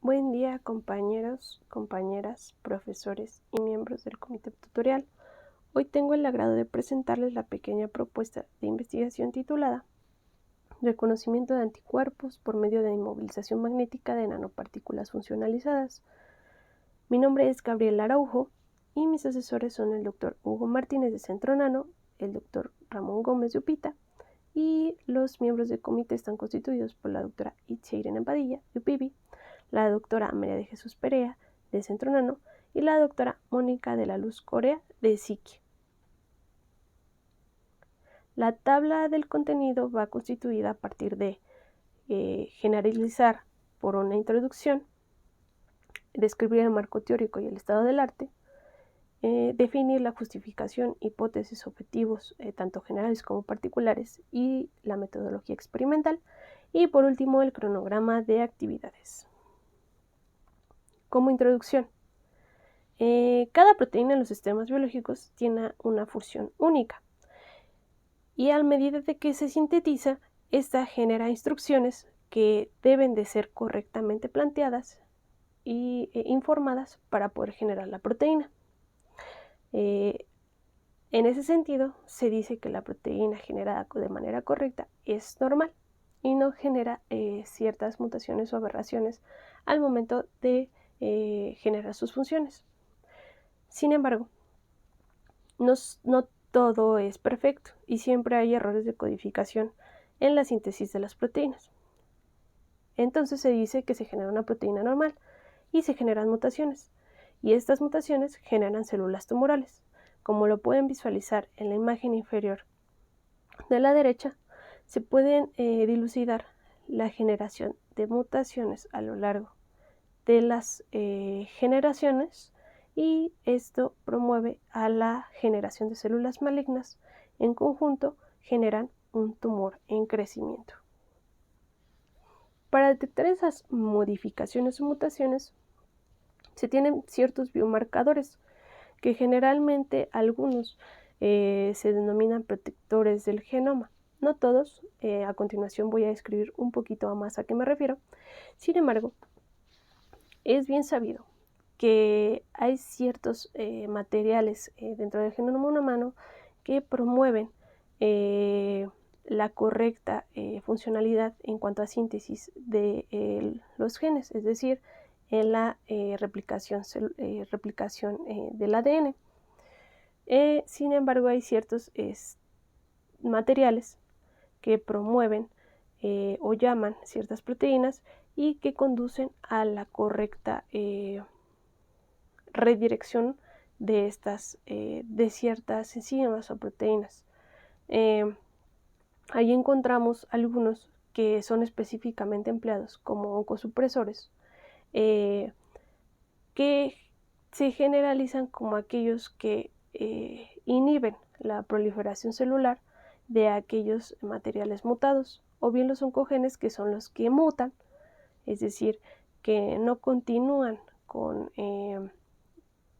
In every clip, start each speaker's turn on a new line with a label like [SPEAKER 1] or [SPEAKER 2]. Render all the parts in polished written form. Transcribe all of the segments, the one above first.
[SPEAKER 1] Buen día, compañeros, compañeras, profesores y miembros del comité tutorial. Hoy tengo el agrado de presentarles la pequeña propuesta de investigación titulada Reconocimiento de anticuerpos por medio de inmovilización magnética de nanopartículas funcionalizadas. Mi nombre es Gabriel Araujo y mis asesores son el Dr. Hugo Martínez de Centro Nano, el Dr. Ramón Gómez de UPITA, y los miembros del comité están constituidos por la doctora Itzia Irene Padilla de UPIBI, la doctora María de Jesús Perea de Centro Nano y la doctora Mónica de la Luz Corea de SICI. La tabla del contenido va constituida a partir de generalizar por una introducción, describir el marco teórico y el estado del arte, definir la justificación, hipótesis, objetivos, tanto generales como particulares, y la metodología experimental, y por último el cronograma de actividades. Como introducción, cada proteína en los sistemas biológicos tiene una función única y a medida de que se sintetiza, esta genera instrucciones que deben de ser correctamente planteadas e informadas para poder generar la proteína. En ese sentido, se dice que la proteína generada de manera correcta es normal y no genera ciertas mutaciones o aberraciones al momento de generar sus funciones. Sin embargo, no todo es perfecto y siempre hay errores de codificación en la síntesis de las proteínas. Entonces se dice que se genera una proteína normal y se generan mutaciones, y estas mutaciones generan células tumorales. Como lo pueden visualizar en la imagen inferior de la derecha, se pueden dilucidar la generación de mutaciones a lo largo de las generaciones, y esto promueve a la generación de células malignas. En conjunto generan un tumor en crecimiento. Para detectar esas modificaciones o mutaciones se tienen ciertos biomarcadores que generalmente algunos se denominan protectores del genoma. No todos, a continuación voy a describir un poquito más a qué me refiero. Sin embargo, es bien sabido que hay ciertos materiales dentro del genoma humano que promueven la correcta funcionalidad en cuanto a síntesis de los genes, es decir, en la replicación del ADN. Sin embargo, hay ciertos materiales que promueven o llaman ciertas proteínas y que conducen a la correcta redirección de ciertas enzimas o proteínas. Ahí encontramos algunos que son específicamente empleados como oncosupresores, que se generalizan como aquellos que inhiben la proliferación celular de aquellos materiales mutados, o bien los oncogenes, que son los que mutan, es decir, que no continúan con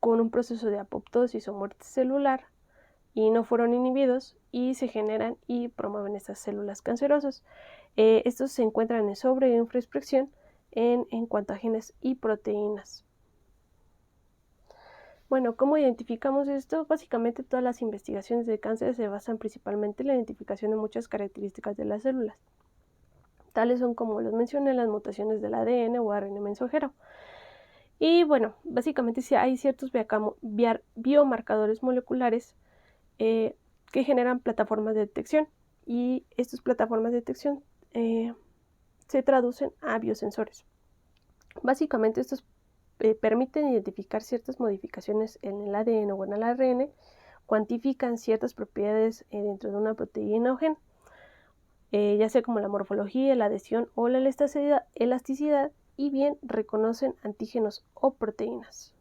[SPEAKER 1] un proceso de apoptosis o muerte celular y no fueron inhibidos y se generan y promueven estas células cancerosas. Estos se encuentran en sobre- y infraexpresión en cuanto a genes y proteínas. Bueno, ¿cómo identificamos esto? Básicamente todas las investigaciones de cáncer se basan principalmente en la identificación de muchas características de las células. Tales son, como los mencioné, las mutaciones del ADN o ARN mensajero. Y bueno, básicamente sí hay ciertos biomarcadores moleculares que generan plataformas de detección, y estas plataformas de detección se traducen a biosensores. Básicamente estos permiten identificar ciertas modificaciones en el ADN o en el ARN, cuantifican ciertas propiedades dentro de una proteína o gen, ya sea como la morfología, la adhesión o la elasticidad, y bien reconocen antígenos o proteínas.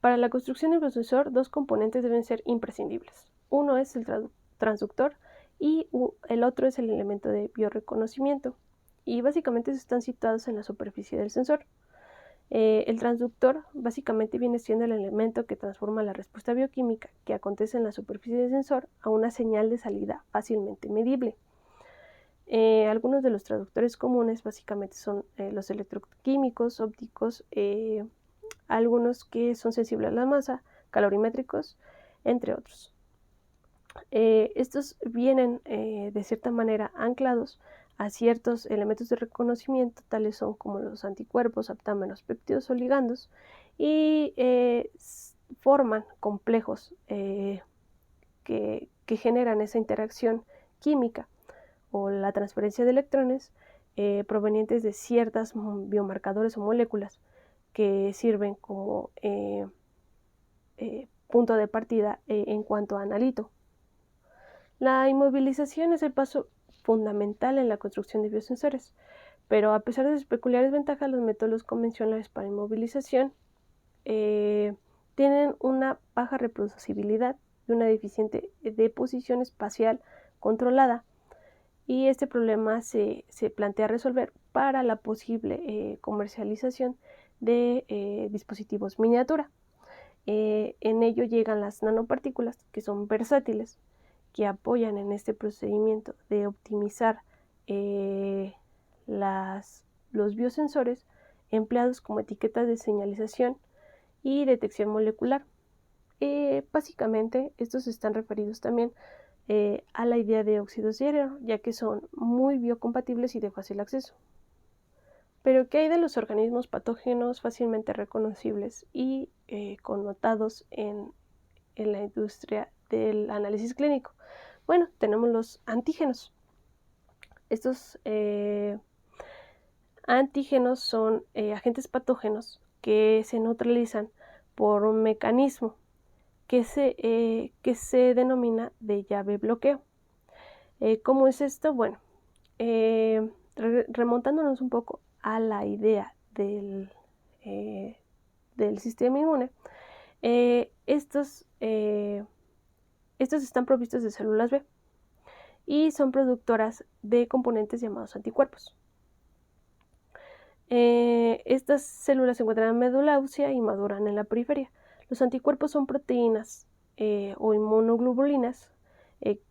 [SPEAKER 1] Para la construcción del biosensor, dos componentes deben ser imprescindibles. Uno es el transductor y el otro es el elemento de bioreconocimiento, y básicamente están situados en la superficie del sensor. El transductor básicamente viene siendo el elemento que transforma la respuesta bioquímica que acontece en la superficie del sensor a una señal de salida fácilmente medible. Algunos de los traductores comunes básicamente son los electroquímicos, ópticos, algunos que son sensibles a la masa, calorimétricos, entre otros. Estos vienen de cierta manera anclados a ciertos elementos de reconocimiento, tales son como los anticuerpos, aptámeros, péptidos o ligandos, y forman complejos que generan esa interacción química o la transferencia de electrones provenientes de ciertas biomarcadores o moléculas que sirven como punto de partida en cuanto a analito. La inmovilización es el paso fundamental en la construcción de biosensores, pero a pesar de sus peculiares ventajas, los métodos convencionales para inmovilización tienen una baja reproducibilidad y una deficiente deposición espacial controlada, y este problema se plantea resolver para la posible comercialización de dispositivos miniatura. En ello llegan las nanopartículas, que son versátiles, que apoyan en este procedimiento de optimizar los biosensores empleados como etiquetas de señalización y detección molecular. Básicamente estos están referidos también a la idea de óxidos de hierro, ya que son muy biocompatibles y de fácil acceso. Pero ¿qué hay de los organismos patógenos fácilmente reconocibles y connotados en la industria del análisis clínico? Bueno, tenemos los antígenos. Estos antígenos son agentes patógenos que se neutralizan por un mecanismo que se denomina de llave bloqueo. ¿Cómo es esto? Bueno, remontándonos un poco a la idea del sistema inmune, estos están provistos de células B y son productoras de componentes llamados anticuerpos. Estas células se encuentran en la médula ósea y maduran en la periferia. Los anticuerpos son proteínas o inmunoglobulinas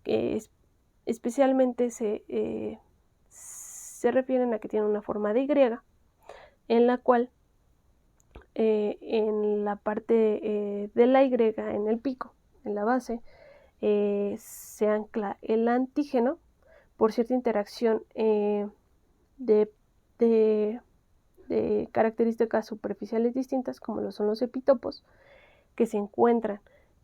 [SPEAKER 1] que especialmente se refieren a que tienen una forma de Y, en la cual en la parte de la Y, en el pico, en la base, se ancla el antígeno por cierta interacción de características superficiales distintas, como lo son los epitopos, que se encuentran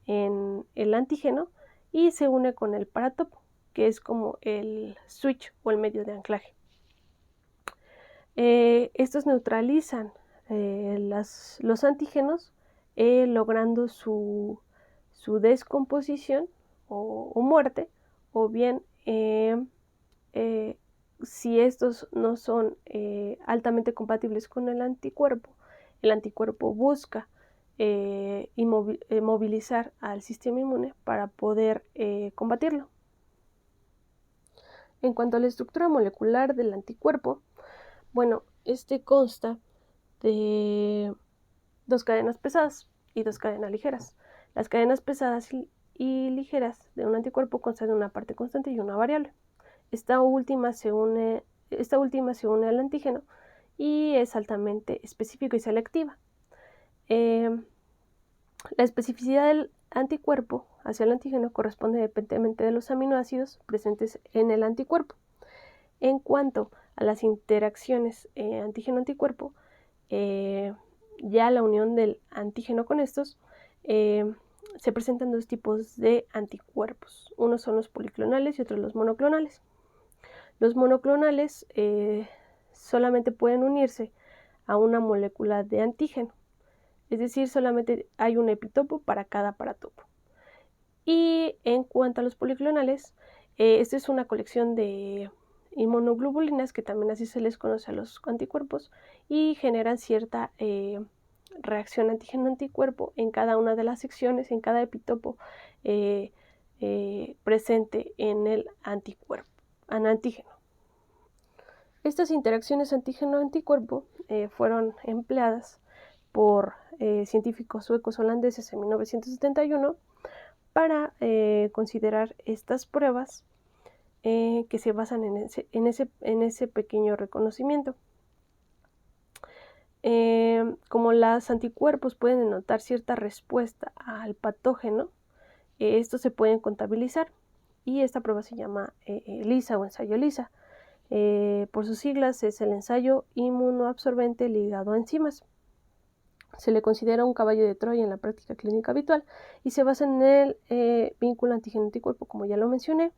[SPEAKER 1] en el antígeno y se une con el paratopo, que es como el switch o el medio de anclaje. Estos neutralizan los antígenos logrando su descomposición o muerte, o bien si estos no son altamente compatibles con el anticuerpo busca movilizar al sistema inmune para poder combatirlo. En cuanto a la estructura molecular del anticuerpo, bueno, este consta de 2 cadenas pesadas y 2 cadenas ligeras. Las cadenas pesadas y ligeras de un anticuerpo constan de una parte constante y una variable. Esta última se une al antígeno y es altamente específica y selectiva. La especificidad del anticuerpo hacia el antígeno corresponde dependientemente de los aminoácidos presentes en el anticuerpo. En cuanto a las interacciones antígeno-anticuerpo, ya la unión del antígeno con estos, se presentan 2 tipos de anticuerpos. Unos son los policlonales y otros los monoclonales. Los monoclonales solamente pueden unirse a una molécula de antígeno, es decir, solamente hay un epitopo para cada paratopo. Y en cuanto a los policlonales, esta es una colección de inmunoglobulinas, que también así se les conoce a los anticuerpos, y generan cierta reacción antígeno-anticuerpo en cada una de las secciones, en cada epitopo presente en el antígeno. Estas interacciones antígeno-anticuerpo fueron empleadas por científicos suecos holandeses en 1971 para considerar estas pruebas que se basan en ese pequeño reconocimiento. Como los anticuerpos pueden denotar cierta respuesta al patógeno, estos se pueden contabilizar y esta prueba se llama ELISA o ensayo ELISA. Por sus siglas es el ensayo inmunoabsorbente ligado a enzimas. Se le considera un caballo de Troya en la práctica clínica habitual y se basa en el vínculo antígeno-anticuerpo, como ya lo mencioné.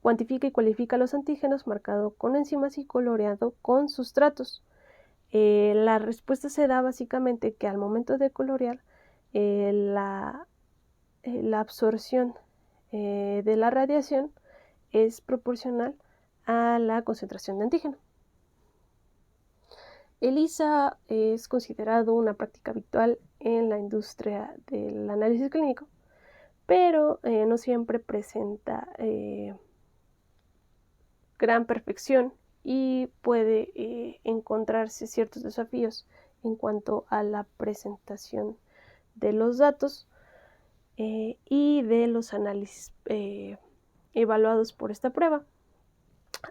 [SPEAKER 1] Cuantifica y cualifica los antígenos marcado con enzimas y coloreado con sustratos. La respuesta se da básicamente que al momento de colorear la absorción de la radiación es proporcional a la concentración de antígeno. ELISA es considerado una práctica habitual en la industria del análisis clínico, pero no siempre presenta gran perfección y puede encontrarse ciertos desafíos en cuanto a la presentación de los datos y de los análisis evaluados por esta prueba.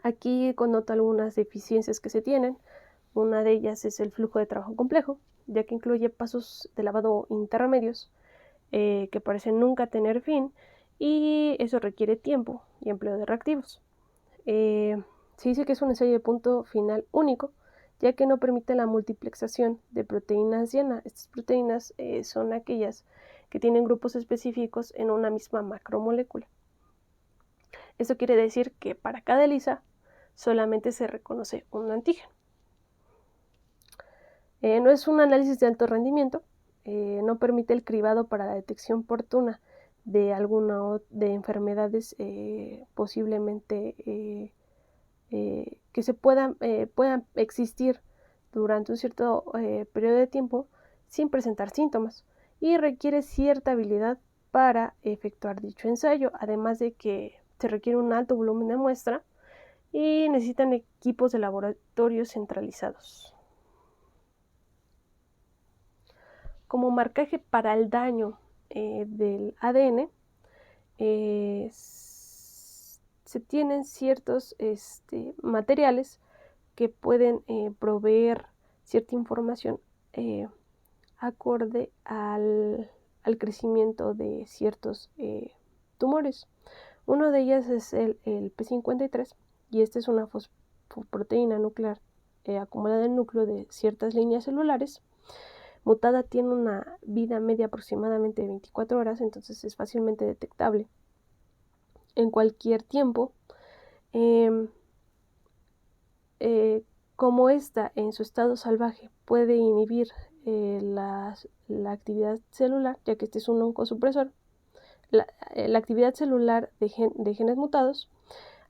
[SPEAKER 1] Aquí connoto algunas deficiencias que se tienen. Una de ellas es el flujo de trabajo complejo, ya que incluye pasos de lavado intermedios que parecen nunca tener fin, y eso requiere tiempo y empleo de reactivos. Se dice que es un ensayo de punto final único, ya que no permite la multiplexación de proteínas diana. Estas proteínas son aquellas que tienen grupos específicos en una misma macromolécula. Eso quiere decir que para cada ELISA solamente se reconoce un antígeno. No es un análisis de alto rendimiento, no permite el cribado para la detección oportuna de alguna de enfermedades posiblemente que se puedan existir durante un cierto periodo de tiempo sin presentar síntomas, y requiere cierta habilidad para efectuar dicho ensayo, además de que se requiere un alto volumen de muestra y necesitan equipos de laboratorio centralizados. Como marcaje para el daño del ADN, se tienen ciertos materiales que pueden proveer cierta información acorde al crecimiento de ciertos tumores. Uno de ellos es el P53, y esta es una fosfoproteína nuclear acumulada en el núcleo de ciertas líneas celulares. Mutada, tiene una vida media aproximadamente de 24 horas, entonces es fácilmente detectable en cualquier tiempo. Como esta en su estado salvaje puede inhibir la actividad celular, ya que este es un oncosupresor, la actividad celular de genes mutados,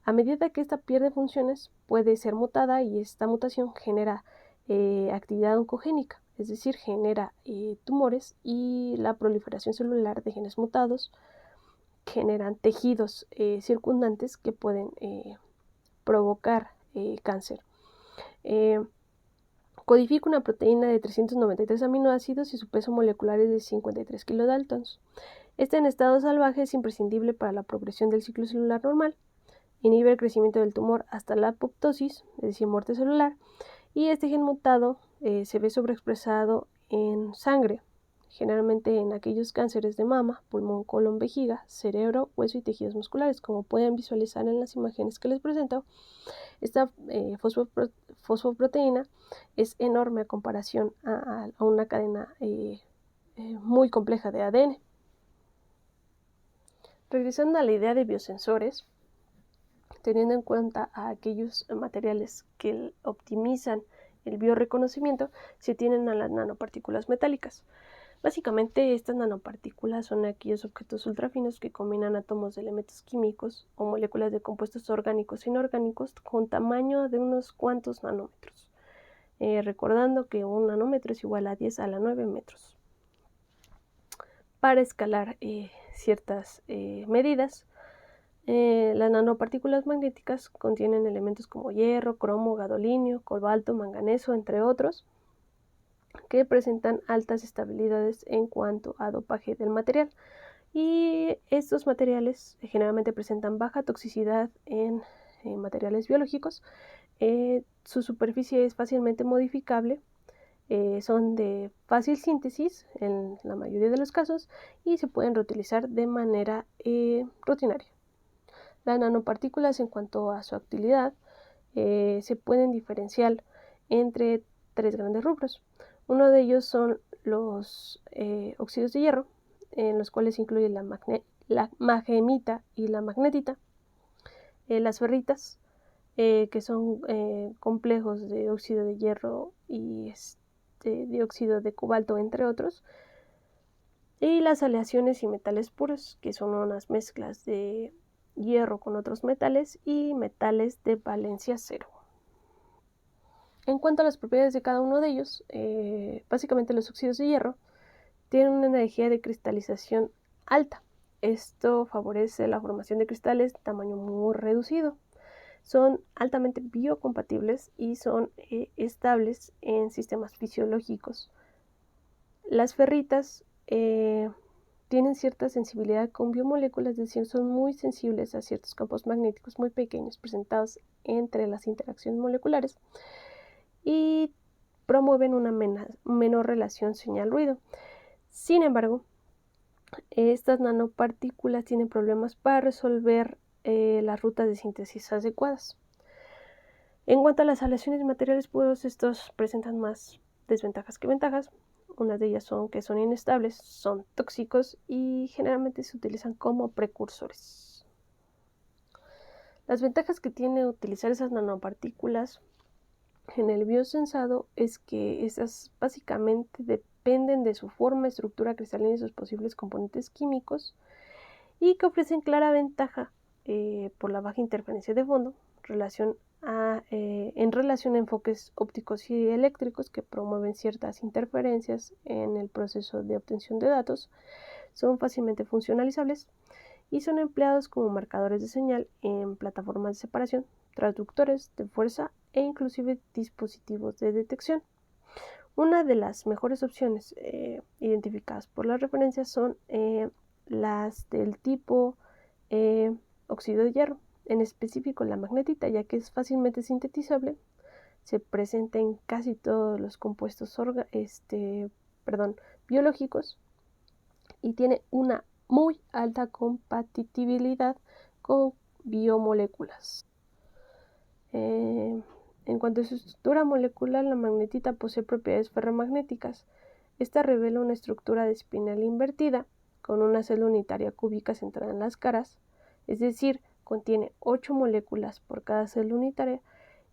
[SPEAKER 1] a medida que ésta pierde funciones puede ser mutada, y esta mutación genera actividad oncogénica, es decir, genera tumores, y la proliferación celular de genes mutados generan tejidos circundantes que pueden provocar cáncer. Codifica una proteína de 393 aminoácidos y su peso molecular es de 53 kilodaltons. Este en estado salvaje es imprescindible para la progresión del ciclo celular normal. Inhibe el crecimiento del tumor hasta la apoptosis, es decir, muerte celular, y este gen mutado se ve sobreexpresado en sangre, generalmente en aquellos cánceres de mama, pulmón, colon, vejiga, cerebro, hueso y tejidos musculares. Como pueden visualizar en las imágenes que les presento, esta fosfoproteína es enorme a comparación a una cadena muy compleja de ADN. Regresando a la idea de biosensores, teniendo en cuenta a aquellos materiales que optimizan el bioreconocimiento, se tienen a las nanopartículas metálicas. Básicamente, estas nanopartículas son aquellos objetos ultrafinos que combinan átomos de elementos químicos o moléculas de compuestos orgánicos e inorgánicos con tamaño de unos cuantos nanómetros, recordando que un nanómetro es igual a 10 a la 9 metros. Para escalar ciertas medidas, las nanopartículas magnéticas contienen elementos como hierro, cromo, gadolinio, cobalto, manganeso, entre otros, que presentan altas estabilidades en cuanto a dopaje del material. Y estos materiales generalmente presentan baja toxicidad en materiales biológicos. Su superficie es fácilmente modificable, son de fácil síntesis en la mayoría de los casos y se pueden reutilizar de manera rutinaria. Las nanopartículas, en cuanto a su utilidad, se pueden diferenciar entre 3 grandes rubros. Uno de ellos son los óxidos de hierro, en los cuales incluye la magnemita y la magnetita. Las ferritas, que son complejos de óxido de hierro y dióxido de cobalto, entre otros. Y las aleaciones y metales puros, que son unas mezclas de hierro con otros metales y metales de valencia cero. En cuanto a las propiedades de cada uno de ellos, básicamente los óxidos de hierro tienen una energía de cristalización alta. Esto favorece la formación de cristales de tamaño muy reducido. Son altamente biocompatibles y son estables en sistemas fisiológicos. Las ferritas tienen cierta sensibilidad con biomoléculas, es decir, son muy sensibles a ciertos campos magnéticos muy pequeños presentados entre las interacciones moleculares y promueven una menor relación señal-ruido. Sin embargo, estas nanopartículas tienen problemas para resolver las rutas de síntesis adecuadas. En cuanto a las aleaciones de materiales puros, estos presentan más desventajas que ventajas. Unas de ellas son que son inestables, son tóxicos y generalmente se utilizan como precursores. Las ventajas que tiene utilizar esas nanopartículas en el biosensado es que esas básicamente dependen de su forma, estructura cristalina y sus posibles componentes químicos, y que ofrecen clara ventaja por la baja interferencia de fondo en relación a enfoques ópticos y eléctricos que promueven ciertas interferencias en el proceso de obtención de datos. Son fácilmente funcionalizables y son empleados como marcadores de señal en plataformas de separación, transductores de fuerza e inclusive dispositivos de detección. Una de las mejores opciones identificadas por las referencias son las del tipo óxido de hierro, en específico la magnetita, ya que es fácilmente sintetizable, se presenta en casi todos los compuestos biológicos y tiene una muy alta compatibilidad con biomoléculas. En cuanto a su estructura molecular, la magnetita posee propiedades ferromagnéticas. Esta revela una estructura de espinel invertida con una celda unitaria cúbica centrada en las caras, es decir, contiene 8 moléculas por cada celda unitaria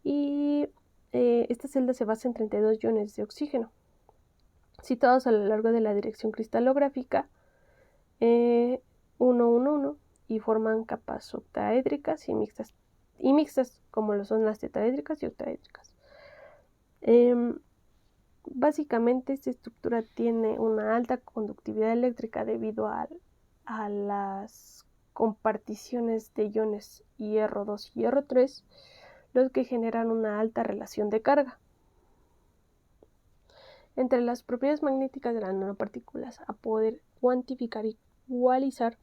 [SPEAKER 1] y esta celda se basa en 32 iones de oxígeno situados a lo largo de la dirección cristalográfica 1-1-1 y forman capas octaédricas y mixtas como lo son las tetraédricas y octaédricas. Básicamente esta estructura tiene una alta conductividad eléctrica debido a las comparticiones de iones hierro 2 y hierro 3, los que generan una alta relación de carga. Entre las propiedades magnéticas de las nanopartículas a poder cuantificar y igualizar,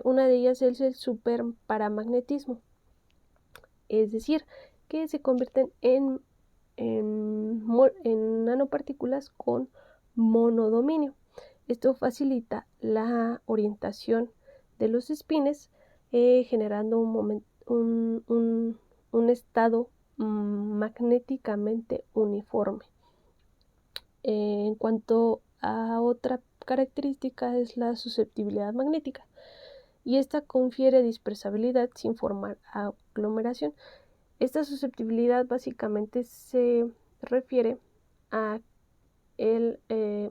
[SPEAKER 1] una de ellas es el superparamagnetismo, es decir, que se convierten en nanopartículas con monodominio. Esto facilita la orientación de los espines, generando un estado magnéticamente uniforme. En cuanto a otra característica es la susceptibilidad magnética, y esta confiere dispersabilidad sin formar aglomeración. Esta susceptibilidad básicamente se refiere a el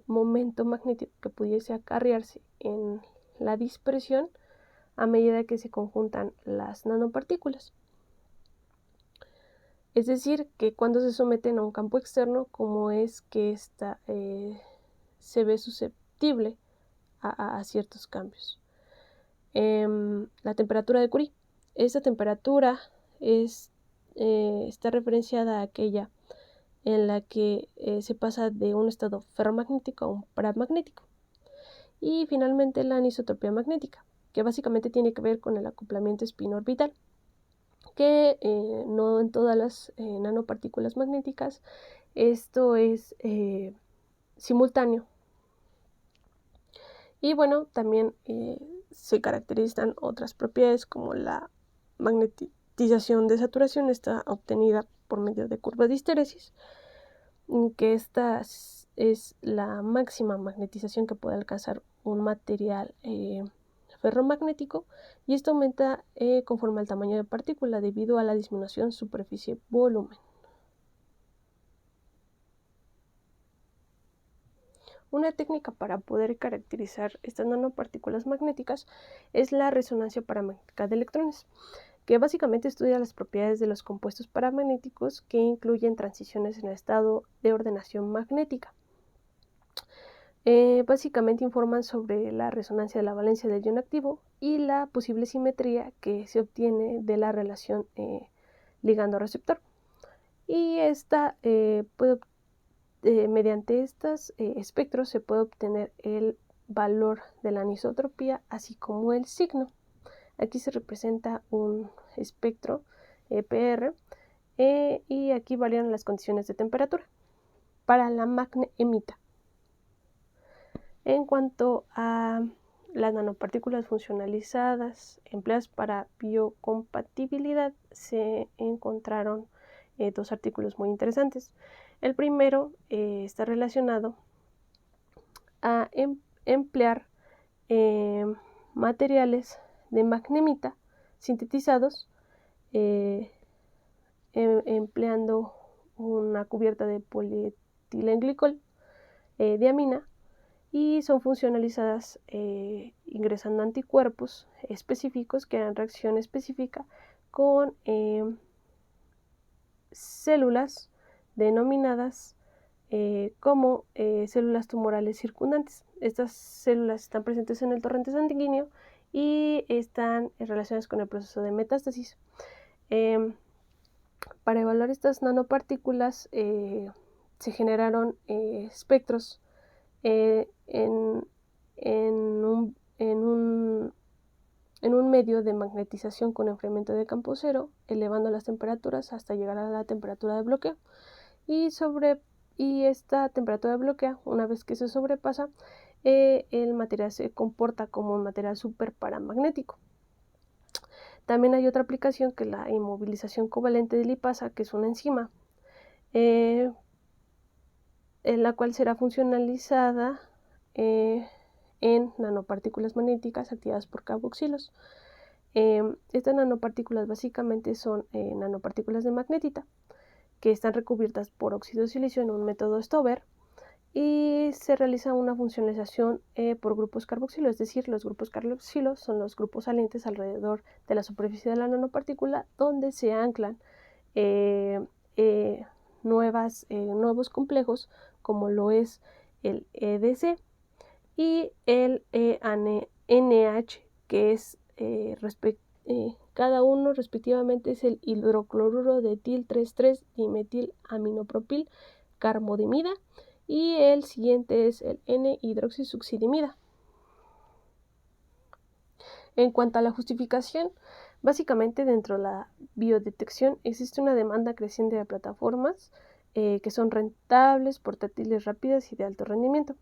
[SPEAKER 1] momento magnético que pudiese acarrearse en la dispersión a medida que se conjuntan las nanopartículas. Es decir, que cuando se someten a un campo externo, como es que ésta se ve susceptible a ciertos cambios. La temperatura de Curie. Esta temperatura está referenciada a aquella en la que se pasa de un estado ferromagnético a un paramagnético. Y finalmente la anisotropía magnética, que básicamente tiene que ver con el acoplamiento spin-orbital, que no en todas las nanopartículas magnéticas esto es simultáneo. Y bueno, también se caracterizan otras propiedades como la magnetización de saturación, está obtenida por medio de curvas de histeresis, que esta es la máxima magnetización que puede alcanzar un material ferromagnético, y esto aumenta conforme al tamaño de partícula debido a la disminución superficie-volumen. Una técnica para poder caracterizar estas nanopartículas magnéticas es la resonancia paramagnética de electrones, que básicamente estudia las propiedades de los compuestos paramagnéticos que incluyen transiciones en el estado de ordenación magnética. Básicamente informan sobre la resonancia de la valencia del ion activo y la posible simetría que se obtiene de la relación ligando-receptor. Y esta mediante estos espectros se puede obtener el valor de la anisotropía, así como el signo. Aquí se representa un espectro PR y aquí varían las condiciones de temperatura para la magnemita. En cuanto a las nanopartículas funcionalizadas empleadas para biocompatibilidad, se encontraron dos artículos muy interesantes. El primero está relacionado a emplear materiales de magnemita sintetizados empleando una cubierta de polietilenglicol diamina, y son funcionalizadas ingresando anticuerpos específicos que dan reacción específica con células denominadas como células tumorales circundantes. Estas células están presentes en el torrente sanguíneo y están relacionadas con el proceso de metástasis. Para evaluar estas nanopartículas se generaron espectros en un medio de magnetización con enfriamiento de campo cero, elevando las temperaturas hasta llegar a la temperatura de bloqueo. Y esta temperatura de bloqueo, una vez que se sobrepasa, el material se comporta como un material superparamagnético. También hay otra aplicación, que es la inmovilización covalente de lipasa, que es una enzima, en la cual será funcionalizada en nanopartículas magnéticas activadas por carboxilos. Estas nanopartículas básicamente son nanopartículas de magnetita que están recubiertas por óxido de silicio en un método Stover, y se realiza una funcionalización por grupos carboxilo, es decir, los grupos carboxilo son los grupos salientes alrededor de la superficie de la nanopartícula, donde se anclan nuevos complejos, como lo es el EDC y el NH, que es cada uno respectivamente es el hidrocloruro de etil 3,3 dimetil-aminopropil carmodimida, y el siguiente es el N-hidroxisuccidimida. En cuanto a la justificación, básicamente dentro de la biodetección existe una demanda creciente de plataformas que son rentables, portátiles, rápidas y de alto rendimiento,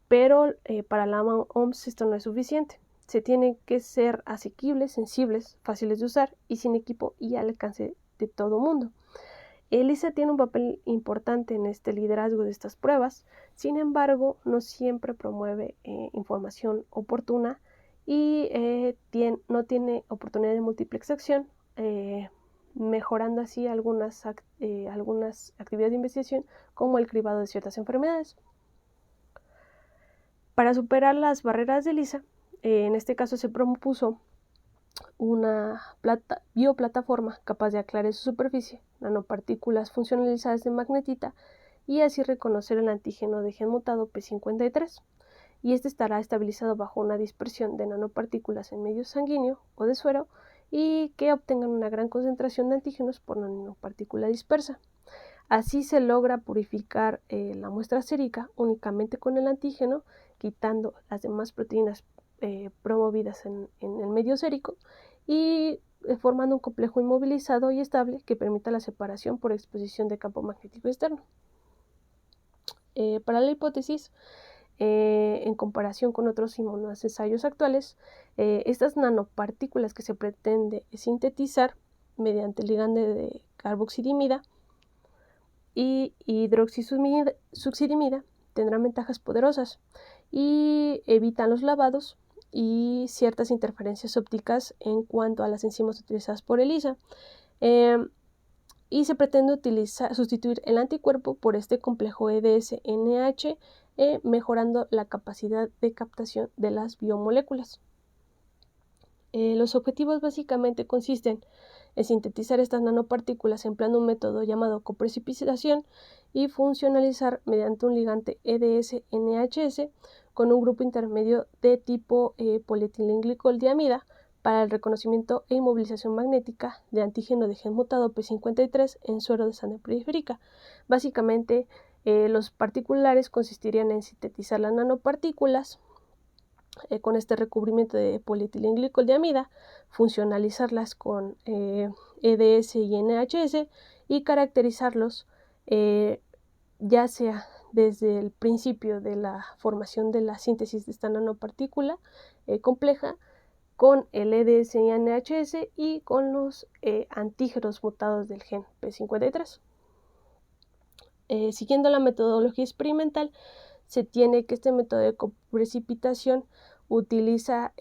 [SPEAKER 1] pero para la OMS esto no es suficiente. Se tienen que ser asequibles, sensibles, fáciles de usar y sin equipo y al alcance de todo mundo. ELISA tiene un papel importante en este liderazgo de estas pruebas, sin embargo, no siempre promueve información oportuna y no tiene oportunidad de multiplexación, mejorando así algunas actividades de investigación, como el cribado de ciertas enfermedades. Para superar las barreras de ELISA, en este caso se propuso una bioplataforma capaz de aclarar su superficie, nanopartículas funcionalizadas de magnetita, y así reconocer el antígeno de gen mutado P53, y este estará estabilizado bajo una dispersión de nanopartículas en medio sanguíneo o de suero, y que obtengan una gran concentración de antígenos por nanopartícula dispersa. Así se logra purificar la muestra sérica únicamente con el antígeno, quitando las demás proteínas promovidas en el medio sérico y formando un complejo inmovilizado y estable que permita la separación por exposición de campo magnético externo. Para la hipótesis, en comparación con otros inmunoensayos actuales, estas nanopartículas que se pretende sintetizar mediante el ligando de carboxidimida y hidroxisuccidimida tendrán ventajas poderosas y evitan los lavados y ciertas interferencias ópticas en cuanto a las enzimas utilizadas por ELISA. Y se pretende sustituir el anticuerpo por este complejo EDS-NH, mejorando la capacidad de captación de las biomoléculas. Los objetivos básicamente consisten en sintetizar estas nanopartículas empleando un método llamado coprecipitación y funcionalizar mediante un ligante EDS-NHS con un grupo intermedio de tipo polietilenglicol-diamida para el reconocimiento e inmovilización magnética de antígeno de gen mutado P53 en suero de sangre periférica. Básicamente, los particulares consistirían en sintetizar las nanopartículas con este recubrimiento de polietilenglicol-diamida, funcionalizarlas con EDS y NHS y caracterizarlos ya sea desde el principio de la formación de la síntesis de esta nanopartícula compleja con el EDS y NHS y con los antígenos mutados del gen P53. Siguiendo la metodología experimental, se tiene que este método de coprecipitación utiliza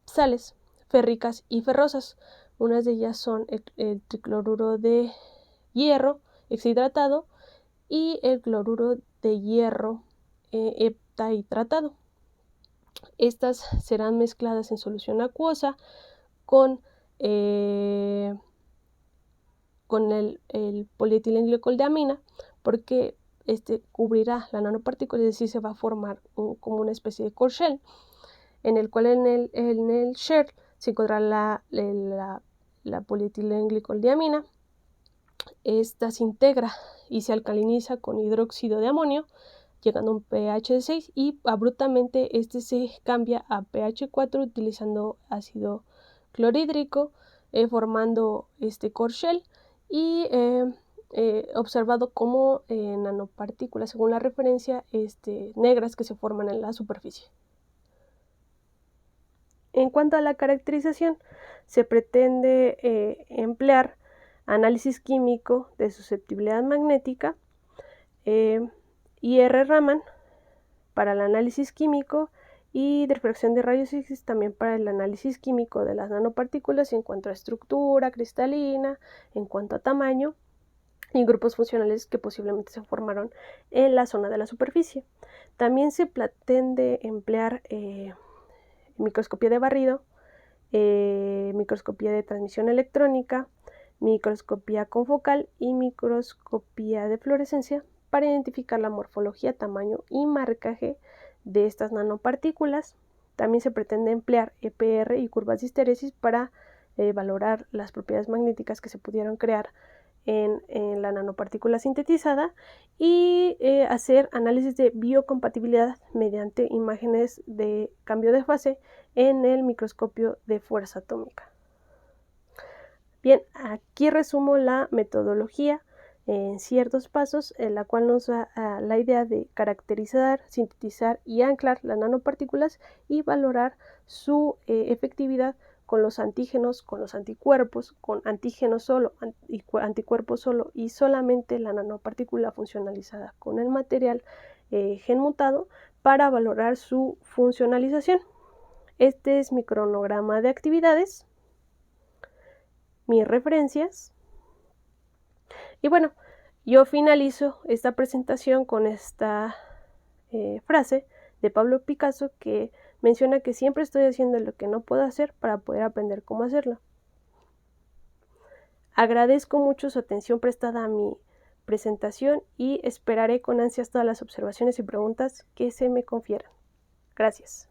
[SPEAKER 1] sales férricas y ferrosas. Unas de ellas son el tricloruro de hierro hexahidratado y el cloruro de hierro heptahidratado. Estas serán mezcladas en solución acuosa con el polietilenglicol-diamina, porque este cubrirá la nanopartícula, es decir, se va a formar como una especie de core shell, en el cual en el shell se encontrará la polietilenglicol-diamina. Esta se integra y se alcaliniza con hidróxido de amonio, llegando a un pH de 6 y abruptamente este se cambia a pH 4 utilizando ácido clorhídrico, formando este core shell y observado como nanopartículas, según la referencia, negras que se forman en la superficie. En cuanto a la caracterización, se pretende emplear análisis químico de susceptibilidad magnética y R-Raman para el análisis químico y de refracción de rayos X también para el análisis químico de las nanopartículas en cuanto a estructura cristalina, en cuanto a tamaño y grupos funcionales que posiblemente se formaron en la zona de la superficie. También se pretende emplear microscopía de barrido, microscopía de transmisión electrónica, microscopía confocal y microscopía de fluorescencia para identificar la morfología, tamaño y marcaje de estas nanopartículas. También se pretende emplear EPR y curvas de histeresis para valorar las propiedades magnéticas que se pudieron crear en la nanopartícula sintetizada y hacer análisis de biocompatibilidad mediante imágenes de cambio de fase en el microscopio de fuerza atómica. Bien, aquí resumo la metodología en ciertos pasos, en la cual nos da la idea de caracterizar, sintetizar y anclar las nanopartículas y valorar su efectividad con los antígenos, con los anticuerpos, con antígenos solo y anticuerpos solo y solamente la nanopartícula funcionalizada con el material gen mutado para valorar su funcionalización. Este es mi cronograma de actividades, mis referencias. Y bueno, yo finalizo esta presentación con esta frase de Pablo Picasso que menciona que siempre estoy haciendo lo que no puedo hacer para poder aprender cómo hacerlo. Agradezco mucho su atención prestada a mi presentación y esperaré con ansias todas las observaciones y preguntas que se me confieran. Gracias.